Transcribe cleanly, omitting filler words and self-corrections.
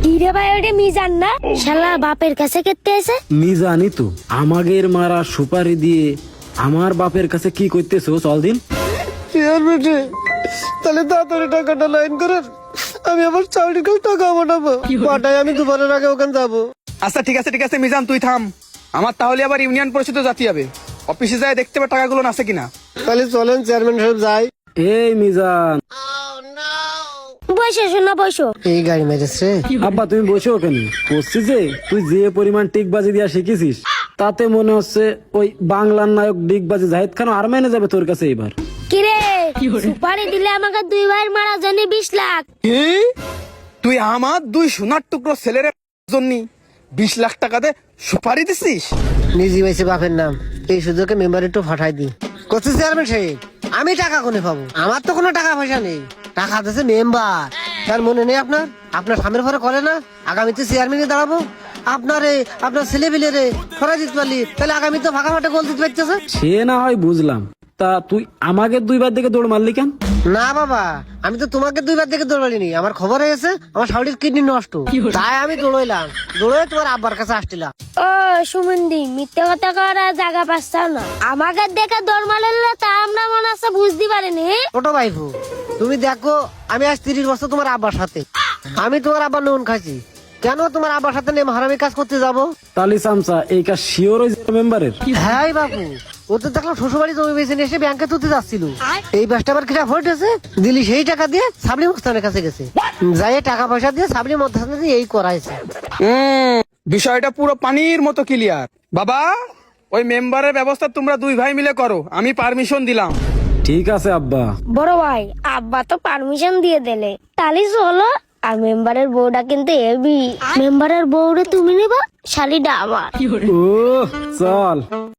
কিরে ভাই ওটা মিজান না? শালা বাপের কাছে কেটে এসে মিজানি তো আমাগের মারা সুপারি দিয়ে আমার বাপের কাছে কি করতেছো? চল দিন। চেয়ারম্যান তাহলে তাড়াতাড়ি টাকাটা লাইন করেন, আমি আমার চাকরির কাছে টাকা পাঠাবো। পাঠাই আমি দুবারের আগে ওখানে যাবো। আচ্ছা ঠিক আছে মিজান, তুই থাম। আমার তাহলে আবার ইউনিয়ন পরিষদে যেতে হবে। অফিসে যায় দেখতে হবে টাকাগুলো আছে কিনা। তাহলে চলেন চেয়ারম্যান সাহেব যাই। এই মিজান, বসো শোনা বসো। এই গাড়ি মেরেছে। আব্বা তুমি বসে ওখানে বসছি যে তুই যে পরিমাণ টিকবাজি দিয়া শিখেছিস তাতে মনে হচ্ছে ওই বাংলার নায়ক ডিগবাজি জাহিদ খান আর মেনে যাবে তোর কাছে এবার। কিরে সুপারি দিলে আমাকে 2 ভাইয়ের মারা জানি 20 লাখ। কি? তুই আমার 2 সোনার টুকরো ছেলের জন্য 20 লাখ টাকা দে সুপারি দিছিস? নিজে বাইছে বাপের নাম, এই সুযোগে মেম্বার একটু ফাটাই দি। করছে চেয়ারম্যান সাহেব, আমি টাকা কোনে পাবো? আমার তো কোনো টাকা পয়সা নেই, টাকা দিচ্ছে মেম্বার। তার মনে নেই আপনার? আপনার স্বামীর ঘরে করে না আগামীতে চেয়ারম্যানে দাঁড়াবো? আপনার ছেলে পেলে রে খরা দিতে পারলি, তাহলে আগামী তো ফাঁকা মাঠে গোল দিতে পারতেছে। সে না হয় বুঝলাম, তা তুই আমাকে 2 বার দিকে দৌড় মারলি কেন? না বাবা, আমি তো তোমাকে 2 বার দেখে দৌড়ালিনি। আমার খবর হয়েছে আমার শাশুড়ির কিডনি নষ্ট, তাই আমি দৌড়াইলাম। দৌড়ে তোমার আব্বার কাছে আসছিলাম। ও সুমন্দি মিথ্যে কথা করা জায়গা পাচ্ছাও না। আমাকে দেখে দৌড় মারলে তা আমরা মনে আছে বুঝতে পারিনি। ছোট ভাইফু, তুমি দেখো আমি আজ 30 বছর তোমার আব্বার সাথে, আমি তোমার আব্বার নুন খাইছি, কেন তোমার আব্বার সাথে নেম হারামি কাজ করতে যাব? তালি সামসা এই কাজ শিওর মেম্বারের? হ্যাঁ বাবু, ও তো দেখলাম শ্বশুরবাড়ি জমি বেঁচে নিয়ে এসে ব্যাংকে তুলতে যাচ্ছিল। এই বাসটা আবার কিনা ভোটেছে দিলি, সেই টাকা দিয়ে সাবলি মুস্তানের কাছে গেছে, যাই টাকা পয়সা দিয়ে সাবলি মধ্যে দিয়ে এই করাইছে। বিষয়টা পুরো পানির মতো ক্লিয়ার। বাবা, ওই মেম্বারের ব্যবস্থা তোমরা 2 ভাই মিলে করো, আমি পারমিশন দিলাম। ঠিক আছে আব্বা। বড় ভাই আব্বা তো পারমিশন দিয়ে দিলে, তাহলে চলো। আর মেম্বারের বউটা কিন্তু হেভি। মেম্বারের বউরে তুমি নিবা, শালিটা আমার। ও চল।